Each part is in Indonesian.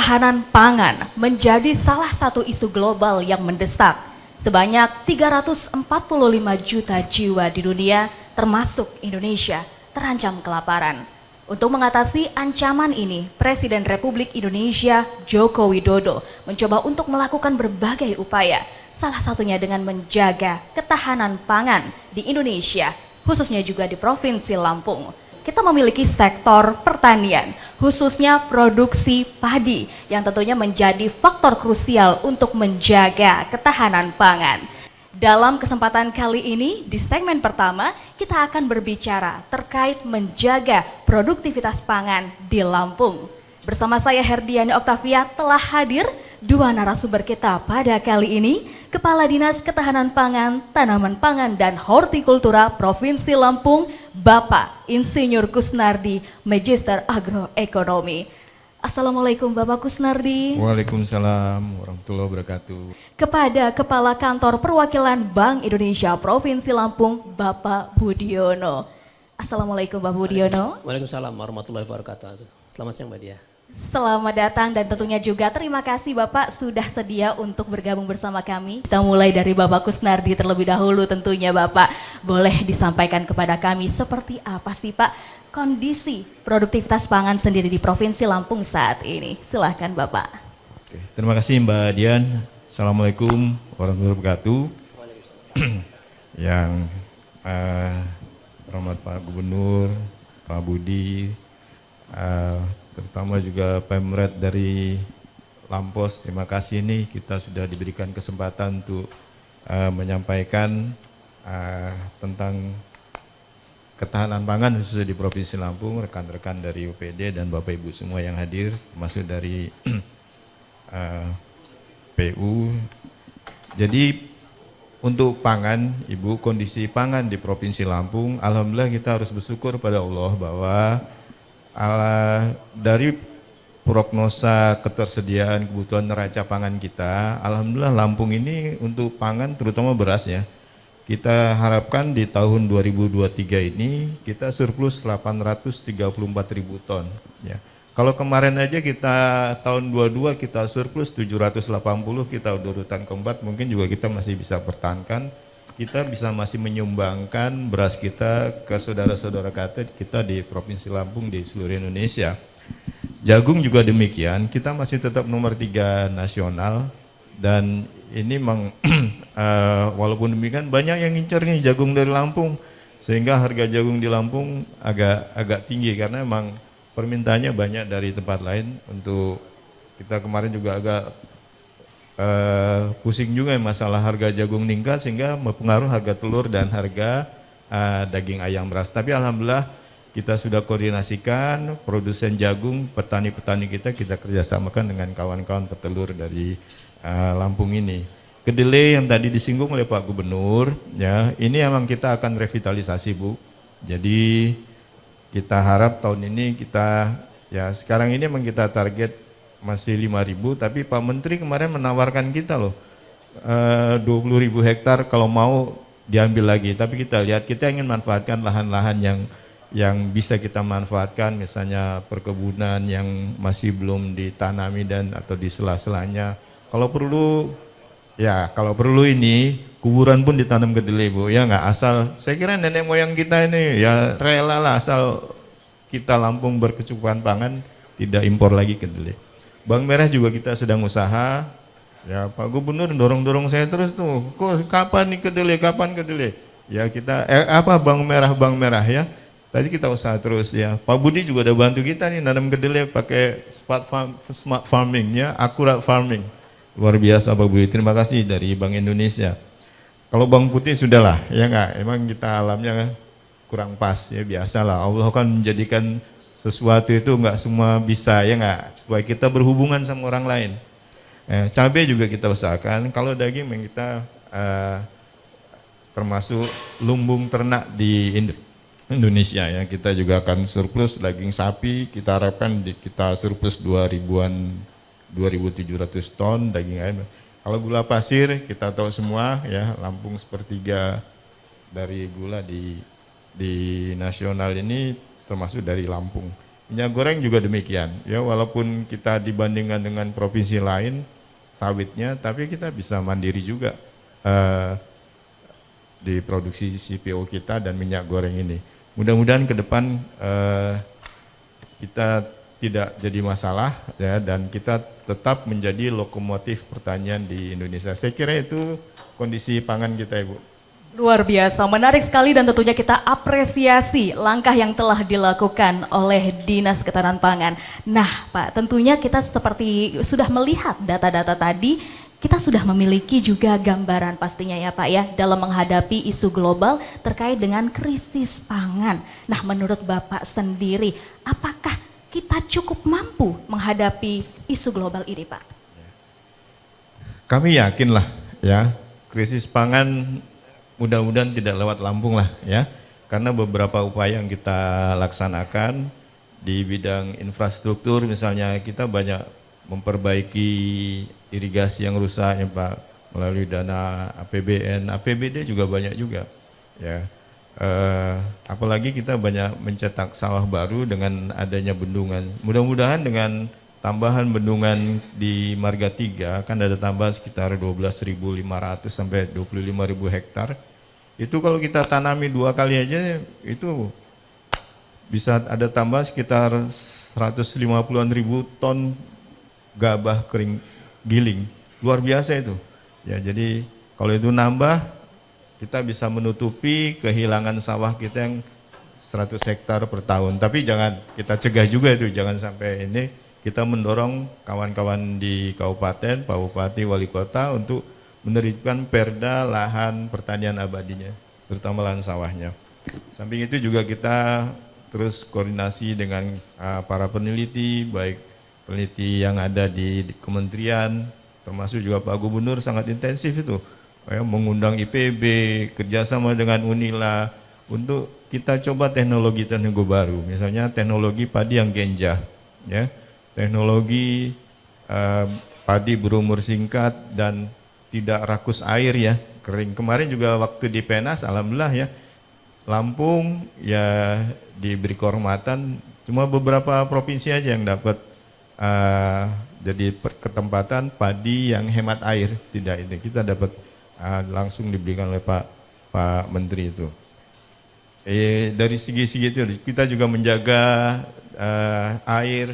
Ketahanan pangan menjadi salah satu isu global yang mendesak. Sebanyak 345 juta jiwa di dunia, termasuk Indonesia, terancam kelaparan. Untuk mengatasi ancaman ini, Presiden Republik Indonesia Joko Widodo mencoba untuk melakukan berbagai upaya, salah satunya dengan menjaga ketahanan pangan di Indonesia, khususnya juga di Provinsi Lampung. Kita memiliki sektor pertanian, khususnya produksi padi yang tentunya menjadi faktor krusial untuk menjaga ketahanan pangan. Dalam kesempatan kali ini, di segmen pertama, kita akan berbicara terkait menjaga produktivitas pangan di Lampung. Bersama saya Herdiani Oktavia telah hadir dua narasumber kita pada kali ini, Kepala Dinas Ketahanan Pangan, Tanaman Pangan dan Hortikultura Provinsi Lampung, Bapak Insinyur Kusnardi, Magister Agroekonomi. Assalamualaikum Bapak Kusnardi. Waalaikumsalam warahmatullahi wabarakatuh. Kepada Kepala Kantor Perwakilan Bank Indonesia Provinsi Lampung, Bapak Budiono. Assalamualaikum Bapak Budiono. Waalaikumsalam warahmatullahi wabarakatuh. Selamat siang Mbak Dia. Selamat datang dan tentunya juga terima kasih Bapak sudah sedia untuk bergabung bersama kami. Kita mulai dari Bapak Kusnardi terlebih dahulu tentunya Bapak. Boleh disampaikan kepada kami seperti apa sih Pak kondisi produktivitas pangan sendiri di Provinsi Lampung saat ini? Silahkan Bapak. Oke, terima kasih Mbak Dian. Assalamualaikum warahmatullahi wabarakatuh. Yang hormat Pak Gubernur, Pak Budi, terutama juga Pemret dari Lampos, terima kasih nih kita sudah diberikan kesempatan untuk menyampaikan tentang ketahanan pangan khususnya di Provinsi Lampung, rekan-rekan dari UPD dan Bapak Ibu semua yang hadir, termasuk dari PU. Jadi untuk pangan, Ibu, kondisi pangan di Provinsi Lampung, alhamdulillah kita harus bersyukur pada Allah bahwa dari prognosa ketersediaan kebutuhan neraca pangan kita, alhamdulillah Lampung ini untuk pangan terutama beras ya, kita harapkan di tahun 2023 ini kita surplus 834.000 ton ya. Kalau kemarin aja kita tahun 22 kita surplus 780, kita udah urutan keempat, mungkin juga kita masih bisa pertahankan, kita bisa masih menyumbangkan beras kita ke saudara-saudara kita di Provinsi Lampung di seluruh Indonesia. Jagung juga demikian, kita masih tetap nomor 3 nasional dan ini memang walaupun demikian banyak yang ngincar nih jagung dari Lampung sehingga harga jagung di Lampung agak tinggi karena memang permintaannya banyak dari tempat lain. Untuk kita kemarin juga agak pusing juga masalah harga jagung meningkat sehingga mempengaruhi harga telur dan harga daging ayam beras. Tapi alhamdulillah kita sudah koordinasikan produsen jagung, petani-petani kita kerjasamakan dengan kawan-kawan petelur dari Lampung ini. Kedelai yang tadi disinggung oleh Pak Gubernur, ya ini emang kita akan revitalisasi Bu. Jadi kita harap tahun ini kita, ya sekarang ini memang kita target masih 5.000, tapi Pak Menteri kemarin menawarkan kita loh 20.000 hektar kalau mau diambil lagi. Tapi kita lihat kita ingin manfaatkan lahan-lahan yang bisa kita manfaatkan, misalnya perkebunan yang masih belum ditanami dan atau di sela-selanya. Kalau perlu ini kuburan pun ditanam kedelai Bu, ya nggak asal. Saya kira nenek moyang kita ini ya rela lah asal kita Lampung berkecukupan pangan tidak impor lagi kedelai. Bawang merah juga kita sedang usaha. Ya Pak Gubernur dorong saya terus tuh. Kok kapan nih kedelai? Ya kita bawang merah ya. Tadi kita usaha terus ya. Pak Budi juga udah bantu kita nih nanam kedelai pakai smart farming ya, akurat farming. Luar biasa Pak Budi. Terima kasih dari Bank Indonesia. Kalau bawang putih sudahlah, ya enggak, emang kita alamnya kurang pas, ya biasalah. Allah kan menjadikan sesuatu itu enggak semua bisa, ya enggak, supaya kita berhubungan sama orang lain. Cabai juga kita usahakan, kalau daging yang kita termasuk lumbung ternak di Indonesia ya, kita juga akan surplus daging sapi, kita harapkan kita surplus 2.700 ton daging ayam. Kalau gula pasir kita tahu semua ya, Lampung sepertiga dari gula di nasional ini termasuk dari Lampung. Minyak goreng juga demikian. Ya, walaupun kita dibandingkan dengan provinsi lain sawitnya, tapi kita bisa mandiri juga di produksi CPO kita dan minyak goreng ini. Mudah-mudahan ke depan kita tidak jadi masalah ya, dan kita tetap menjadi lokomotif pertanian di Indonesia. Saya kira itu kondisi pangan kita, Ibu. Luar biasa, menarik sekali dan tentunya kita apresiasi langkah yang telah dilakukan oleh Dinas Ketahanan Pangan. Nah Pak, tentunya kita seperti sudah melihat data-data tadi, kita sudah memiliki juga gambaran pastinya ya Pak ya, dalam menghadapi isu global terkait dengan krisis pangan. Nah menurut Bapak sendiri, apakah kita cukup mampu menghadapi isu global ini Pak? Kami yakinlah ya, krisis pangan mudah-mudahan tidak lewat Lampung lah ya, karena beberapa upaya yang kita laksanakan di bidang infrastruktur, misalnya kita banyak memperbaiki irigasi yang rusak ya Pak, melalui dana APBN, APBD juga banyak juga ya. Apalagi kita banyak mencetak sawah baru dengan adanya bendungan. Mudah-mudahan dengan tambahan bendungan di Marga 3 kan ada tambah sekitar 12.500 sampai 25.000 hektar. Itu kalau kita tanami 2 kali aja itu bisa ada tambah sekitar 150-an ribu ton gabah kering giling. Luar biasa itu. Ya, jadi kalau itu nambah, kita bisa menutupi kehilangan sawah kita yang 100 hektar per tahun. Tapi jangan kita cegah juga itu, jangan sampai ini. Kita mendorong kawan-kawan di kabupaten, Pak Bupati, Wali Kota untuk menerbitkan perda lahan pertanian abadinya, terutama lahan sawahnya. Samping itu juga kita terus koordinasi dengan para peneliti, baik peneliti yang ada di kementerian, termasuk juga Pak Gubernur sangat intensif itu, ya, mengundang IPB, kerjasama dengan Unila, untuk kita coba teknologi-teknologi baru, misalnya teknologi padi yang genjah, ya, teknologi padi berumur singkat dan tidak rakus air ya, kering. Kemarin juga waktu di Penas, alhamdulillah ya, Lampung ya diberi kehormatan, cuma beberapa provinsi aja yang dapat jadi ketempatan padi yang hemat air, tidak itu kita dapat langsung diberikan oleh Pak Menteri itu. Dari segi-segi itu kita juga menjaga air,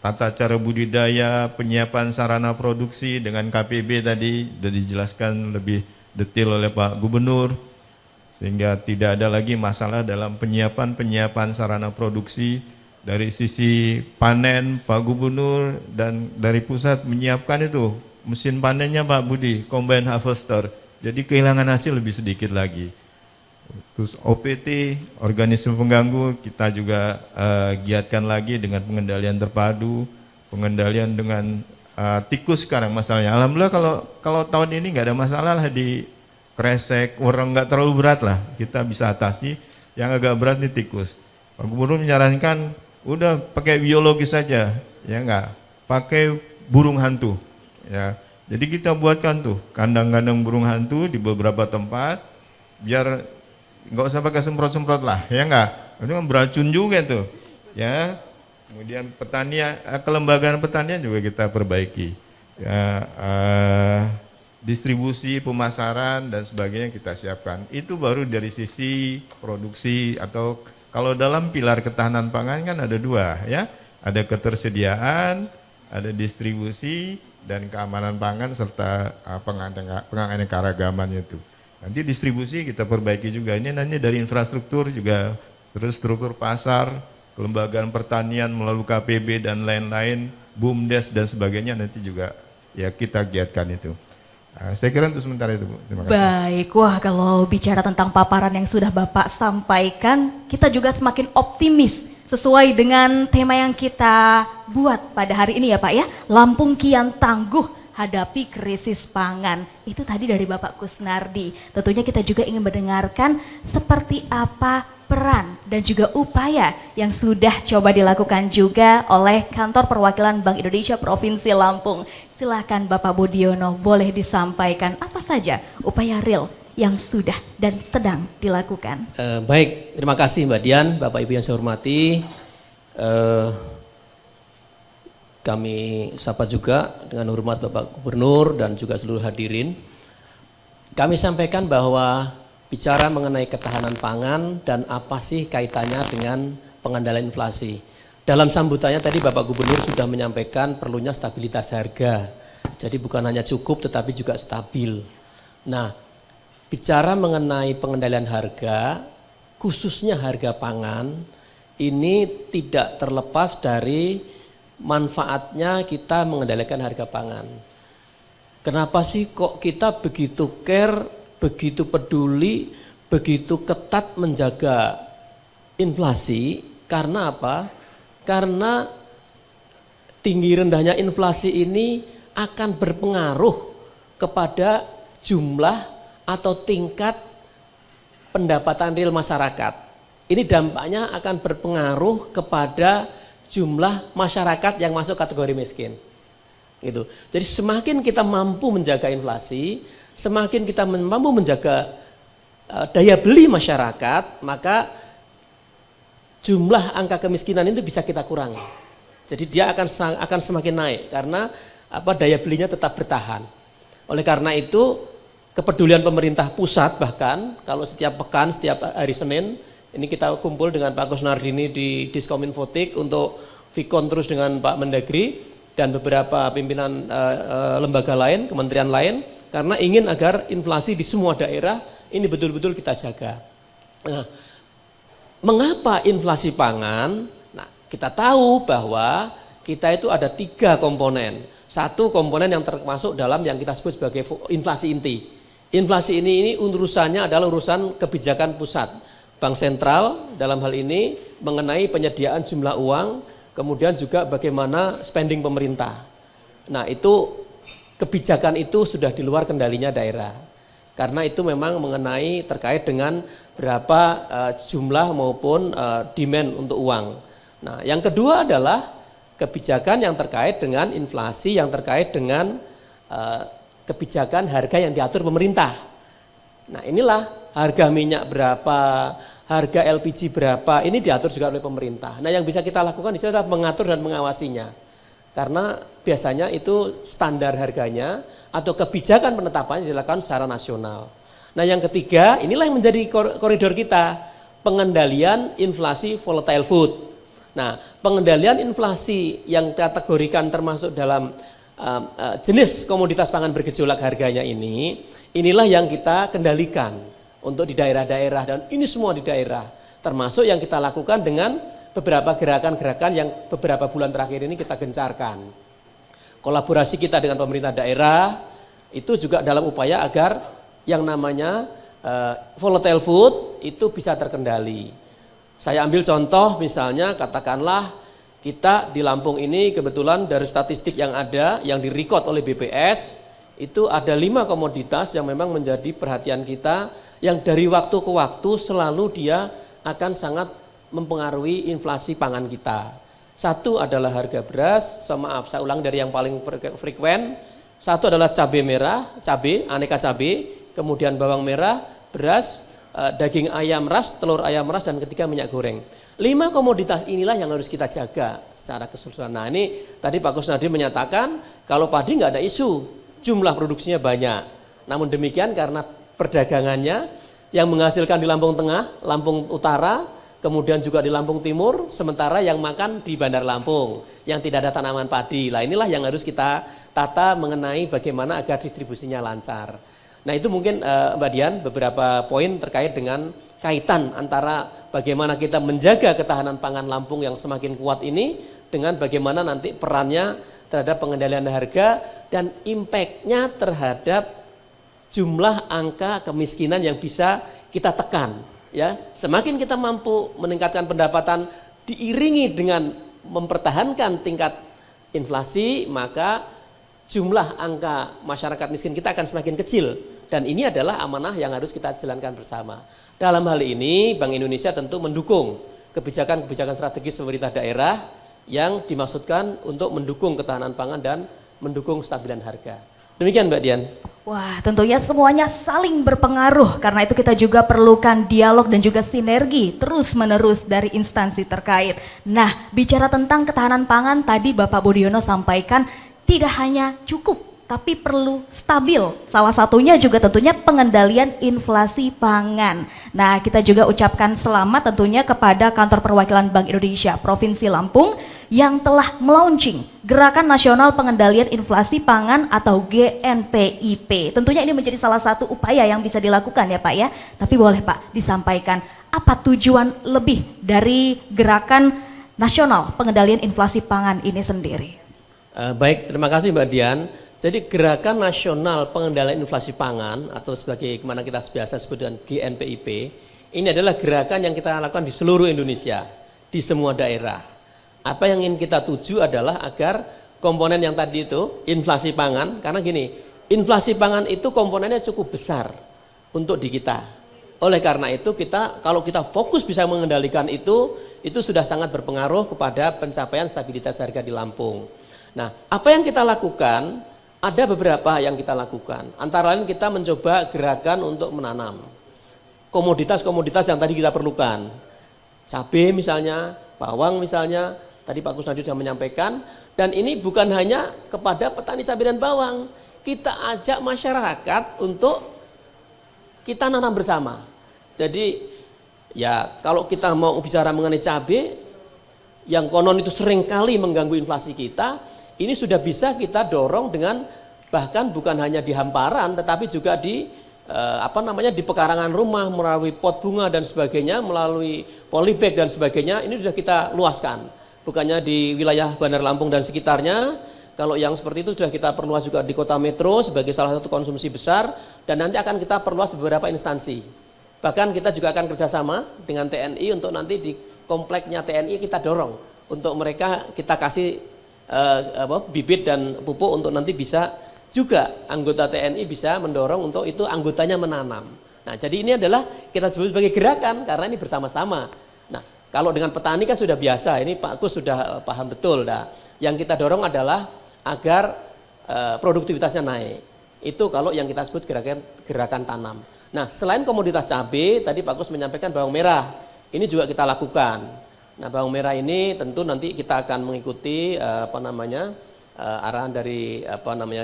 tata cara budidaya, penyiapan sarana produksi dengan KPB tadi sudah dijelaskan lebih detail oleh Pak Gubernur, sehingga tidak ada lagi masalah dalam penyiapan sarana produksi. Dari sisi panen, Pak Gubernur dan dari pusat menyiapkan itu mesin panennya Pak Budi, combine harvester, jadi kehilangan hasil lebih sedikit lagi. Terus OPT, organisme pengganggu, kita juga giatkan lagi dengan pengendalian terpadu, pengendalian dengan tikus sekarang masalahnya. Alhamdulillah kalau tahun ini nggak ada masalah lah di kresek, orang nggak terlalu berat lah, kita bisa atasi. Yang agak berat nih tikus. Pak Gubernur menyarankan udah pakai biologis saja, ya nggak, pakai burung hantu, ya. Jadi kita buatkan tuh kandang-kandang burung hantu di beberapa tempat, biar nggak usah pakai semprot-semprot lah, ya nggak, itu kan beracun juga tuh, ya. Kemudian pertanian, kelembagaan pertanian juga kita perbaiki, ya, distribusi, pemasaran dan sebagainya kita siapkan. Itu baru dari sisi produksi, atau kalau dalam pilar ketahanan pangan kan ada 2 ya, ada ketersediaan, ada distribusi dan keamanan pangan serta penganeka-ragamannya itu. Nanti distribusi kita perbaiki juga, ini nanti dari infrastruktur juga, terus struktur pasar, kelembagaan pertanian melalui KPB dan lain-lain, BUMDes dan sebagainya nanti juga ya kita giatkan itu. Saya kira untuk sementara itu Bu, terima kasih. Baik, wah kalau bicara tentang paparan yang sudah Bapak sampaikan, kita juga semakin optimis sesuai dengan tema yang kita buat pada hari ini ya Pak ya, Lampung kian tangguh hadapi krisis pangan. Itu tadi dari Bapak Kusnardi. Tentunya kita juga ingin mendengarkan seperti apa peran dan juga upaya yang sudah coba dilakukan juga oleh Kantor Perwakilan Bank Indonesia Provinsi Lampung. Silahkan Bapak Budiono, boleh disampaikan apa saja upaya real yang sudah dan sedang dilakukan. Baik, terima kasih Mbak Dian, Bapak Ibu yang saya hormati. Kami sapa juga dengan hormat Bapak Gubernur dan juga seluruh hadirin. Kami sampaikan bahwa bicara mengenai ketahanan pangan dan apa sih kaitannya dengan pengendalian inflasi. Dalam sambutannya tadi Bapak Gubernur sudah menyampaikan perlunya stabilitas harga. Jadi bukan hanya cukup tetapi juga stabil. Nah, bicara mengenai pengendalian harga, khususnya harga pangan, ini tidak terlepas dari manfaatnya kita mengendalikan harga pangan. Kenapa sih kok kita begitu care, begitu peduli, begitu ketat menjaga inflasi? Karena apa? Karena tinggi rendahnya inflasi ini akan berpengaruh kepada jumlah atau tingkat pendapatan real masyarakat. Ini dampaknya akan berpengaruh kepada jumlah masyarakat yang masuk kategori miskin. Gitu. Jadi semakin kita mampu menjaga inflasi, semakin kita mampu menjaga daya beli masyarakat, maka jumlah angka kemiskinan itu bisa kita kurangi. Jadi dia akan semakin naik karena daya belinya tetap bertahan. Oleh karena itu kepedulian pemerintah pusat, bahkan kalau setiap pekan, setiap hari Senin, ini kita kumpul dengan Pak Kusnardini di Diskominfotik untuk vikon terus dengan Pak Mendagri dan beberapa pimpinan lembaga lain, kementerian lain, karena ingin agar inflasi di semua daerah ini betul-betul kita jaga. Nah, mengapa inflasi pangan? Nah, kita tahu bahwa kita itu ada 3 komponen. Satu komponen yang termasuk dalam yang kita sebut sebagai inflasi inti. Inflasi ini urusannya adalah urusan kebijakan pusat. Bank sentral dalam hal ini mengenai penyediaan jumlah uang, kemudian juga bagaimana spending pemerintah. Nah, itu kebijakan itu sudah di luar kendalinya daerah. Karena itu memang mengenai terkait dengan berapa jumlah maupun demand untuk uang. Nah, yang kedua adalah kebijakan yang terkait dengan inflasi, yang terkait dengan kebijakan harga yang diatur pemerintah. Nah, inilah harga minyak berapa, harga LPG berapa, ini diatur juga oleh pemerintah. Nah, yang bisa kita lakukan di sini adalah mengatur dan mengawasinya. Karena biasanya itu standar harganya atau kebijakan penetapannya dilakukan secara nasional. Nah, yang ketiga, inilah yang menjadi koridor kita, pengendalian inflasi volatile food. Nah, pengendalian inflasi yang kategorikan termasuk dalam jenis komoditas pangan bergejolak harganya ini, inilah yang kita kendalikan untuk di daerah-daerah, dan ini semua di daerah, termasuk yang kita lakukan dengan beberapa gerakan-gerakan yang beberapa bulan terakhir ini kita gencarkan. Kolaborasi kita dengan pemerintah daerah itu juga dalam upaya agar yang namanya volatile food itu bisa terkendali. Saya ambil contoh misalnya katakanlah kita di Lampung ini kebetulan dari statistik yang ada, yang direcord oleh BPS, itu ada 5 komoditas yang memang menjadi perhatian kita, yang dari waktu ke waktu selalu dia akan sangat mempengaruhi inflasi pangan kita. Satu adalah harga beras, maaf saya ulang dari yang paling frekuen. Satu adalah cabai merah, aneka cabai, kemudian bawang merah, beras, daging ayam ras, telur ayam ras, dan ketiga minyak goreng. 5 komoditas inilah yang harus kita jaga secara keseluruhan. Nah, ini tadi Pak Kusnadi menyatakan kalau padi nggak ada isu, jumlah produksinya banyak. Namun demikian karena perdagangannya yang menghasilkan di Lampung Tengah, Lampung Utara, kemudian juga di Lampung Timur, sementara yang makan di Bandar Lampung, yang tidak ada tanaman padi. Nah, inilah yang harus kita tata mengenai bagaimana agar distribusinya lancar. Nah, itu mungkin Mbak Dian beberapa poin terkait dengan kaitan antara bagaimana kita menjaga ketahanan pangan Lampung yang semakin kuat ini dengan bagaimana nanti perannya terhadap pengendalian harga dan impact-nya terhadap jumlah angka kemiskinan yang bisa kita tekan. Ya, semakin kita mampu meningkatkan pendapatan diiringi dengan mempertahankan tingkat inflasi, maka jumlah angka masyarakat miskin kita akan semakin kecil. Dan ini adalah amanah yang harus kita jalankan bersama. Dalam hal ini Bank Indonesia tentu mendukung kebijakan-kebijakan strategis pemerintah daerah yang dimaksudkan untuk mendukung ketahanan pangan dan mendukung stabilan harga. Demikian Mbak Dian. Wah, tentunya semuanya saling berpengaruh. Karena itu kita juga perlukan dialog dan juga sinergi terus-menerus dari instansi terkait. Nah, bicara tentang ketahanan pangan, tadi Bapak Budiono sampaikan tidak hanya cukup, tapi perlu stabil. Salah satunya juga tentunya pengendalian inflasi pangan. Nah, kita juga ucapkan selamat tentunya kepada Kantor Perwakilan Bank Indonesia Provinsi Lampung yang telah melaunching Gerakan Nasional Pengendalian Inflasi Pangan atau GNPIP. Tentunya ini menjadi salah satu upaya yang bisa dilakukan ya Pak ya. Tapi boleh Pak disampaikan apa tujuan lebih dari Gerakan Nasional Pengendalian Inflasi Pangan ini sendiri? Baik, terima kasih Mbak Dian. Jadi Gerakan Nasional Pengendalian Inflasi Pangan atau sebagai mana kita biasa sebut dengan GNPIP, ini adalah gerakan yang kita lakukan di seluruh Indonesia, di semua daerah. Apa yang ingin kita tuju adalah agar komponen yang tadi itu, inflasi pangan, karena gini, inflasi pangan itu komponennya cukup besar untuk di kita. Oleh karena itu kalau kita fokus bisa mengendalikan itu sudah sangat berpengaruh kepada pencapaian stabilitas harga di Lampung. Nah, apa yang kita lakukan? Ada beberapa yang kita lakukan. Antara lain kita mencoba gerakan untuk menanam komoditas-komoditas yang tadi kita perlukan. Cabai misalnya, bawang misalnya, tadi Pak Kusnadi sudah menyampaikan, dan ini bukan hanya kepada petani cabai dan bawang, kita ajak masyarakat untuk kita nanam bersama. Jadi ya kalau kita mau bicara mengenai cabai, yang konon itu sering kali mengganggu inflasi kita, ini sudah bisa kita dorong dengan bahkan bukan hanya di hamparan, tetapi juga di di pekarangan rumah, melalui pot bunga dan sebagainya, melalui polybag dan sebagainya, ini sudah kita luaskan. Bukannya di wilayah Bandar Lampung dan sekitarnya, kalau yang seperti itu sudah kita perluas juga di kota metro sebagai salah satu konsumsi besar, dan nanti akan kita perluas beberapa instansi. Bahkan kita juga akan kerjasama dengan TNI untuk nanti di kompleknya TNI kita dorong untuk mereka kita kasih bibit dan pupuk untuk nanti bisa juga anggota TNI bisa mendorong untuk itu anggotanya menanam. Nah, jadi ini adalah kita sebut sebagai gerakan karena ini bersama-sama. Nah, kalau dengan petani kan sudah biasa, ini Pak Kus sudah paham betul. Nah, yang kita dorong adalah agar produktivitasnya naik. Itu kalau yang kita sebut gerakan tanam. Nah, selain komoditas cabai, tadi Pak Kus menyampaikan bawang merah. Ini juga kita lakukan. Nah, bawang merah ini tentu nanti kita akan mengikuti arahan dari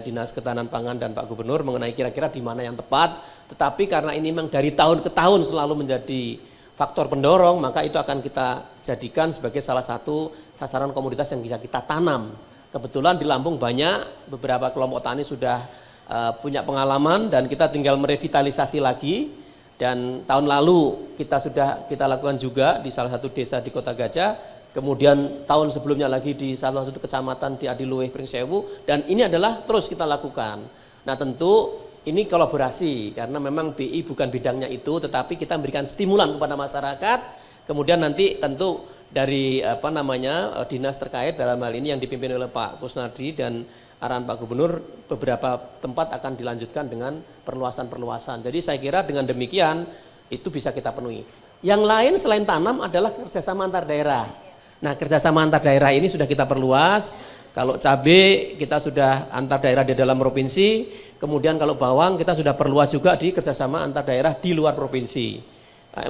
Dinas Ketahanan Pangan dan Pak Gubernur mengenai kira-kira di mana yang tepat. Tetapi karena ini memang dari tahun ke tahun selalu menjadi faktor pendorong, maka itu akan kita jadikan sebagai salah satu sasaran komoditas yang bisa kita tanam. Kebetulan di Lampung banyak beberapa kelompok tani sudah punya pengalaman dan kita tinggal merevitalisasi lagi. Dan tahun lalu kita lakukan juga di salah satu desa di Kota Gajah, kemudian tahun sebelumnya lagi di salah satu kecamatan di Adiluweh Pringsewu, dan ini adalah terus kita lakukan. Nah, tentu ini kolaborasi karena memang BI bukan bidangnya itu, tetapi kita memberikan stimulan kepada masyarakat. Kemudian nanti tentu dari dinas terkait dalam hal ini yang dipimpin oleh Pak Kusnadi dan arahan Pak Gubernur, beberapa tempat akan dilanjutkan dengan perluasan-perluasan. Jadi saya kira dengan demikian itu bisa kita penuhi. Yang lain selain tanam adalah kerjasama antar daerah. Nah, kerjasama antar daerah ini sudah kita perluas. Kalau cabai kita sudah antar daerah di dalam provinsi, kemudian kalau bawang kita sudah perluas juga di kerjasama antar daerah di luar provinsi.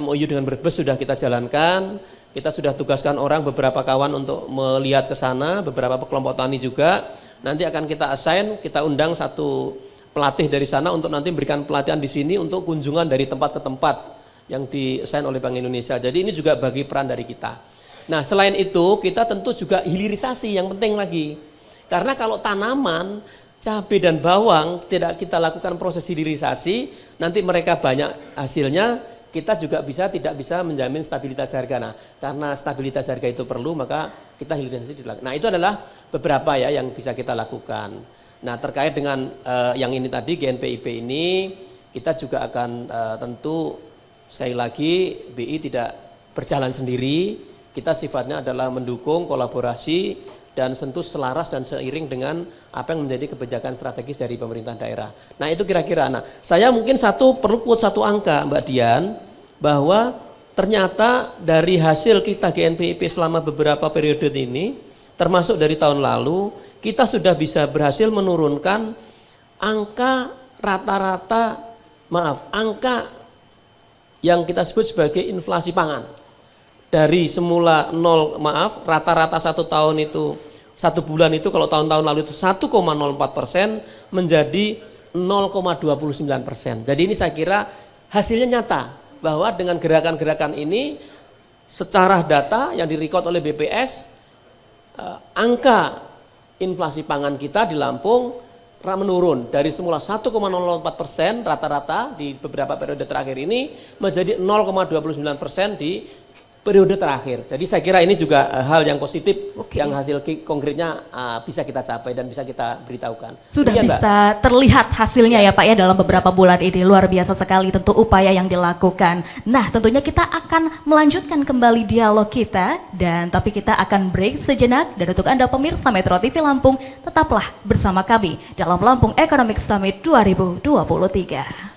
MOU dengan Brebes sudah kita jalankan, kita sudah tugaskan orang beberapa kawan untuk melihat ke sana, beberapa kelompok tani juga. Nanti akan kita assign, kita undang satu pelatih dari sana untuk nanti memberikan pelatihan di sini untuk kunjungan dari tempat ke tempat yang di-assign oleh Bank Indonesia. Jadi ini juga bagi peran dari kita. Nah, selain itu kita tentu juga hilirisasi yang penting lagi. Karena kalau tanaman, cabai dan bawang tidak kita lakukan proses hilirisasi, nanti mereka banyak hasilnya, kita juga tidak bisa menjamin stabilitas harga. Nah, karena stabilitas harga itu perlu, maka kita hilirisasi dilakukan. Nah, itu adalah beberapa ya yang bisa kita lakukan. Nah, terkait dengan yang ini tadi GNPIP ini, kita juga akan tentu sekali lagi BI tidak berjalan sendiri. Kita sifatnya adalah mendukung kolaborasi dan tentu selaras dan seiring dengan apa yang menjadi kebijakan strategis dari pemerintah daerah. Nah, itu kira-kira. Nah, saya mungkin perlu quote satu angka Mbak Dian, bahwa ternyata dari hasil kita GNPIP selama beberapa periode ini, termasuk dari tahun lalu, kita sudah bisa berhasil menurunkan angka angka yang kita sebut sebagai inflasi pangan dari semula rata-rata satu tahun itu, satu bulan itu kalau tahun-tahun lalu itu 1,04% menjadi 0,29%. Jadi ini saya kira hasilnya nyata bahwa dengan gerakan-gerakan ini secara data yang direcord oleh BPS, angka inflasi pangan kita di Lampung menurun dari semula 1,04% rata-rata di beberapa periode terakhir ini menjadi 0,29% di periode terakhir. Jadi saya kira ini juga hal yang positif yang hasil konkretnya bisa kita capai dan bisa kita beritahukan. Sudah Demikian, bisa terlihat hasilnya ya Pak ya dalam beberapa bulan ini. Luar biasa sekali tentu upaya yang dilakukan. Nah tentunya kita akan melanjutkan kembali dialog kita tapi kita akan break sejenak. Dan untuk Anda pemirsa Metro TV Lampung, tetaplah bersama kami dalam Lampung Economic Summit 2023.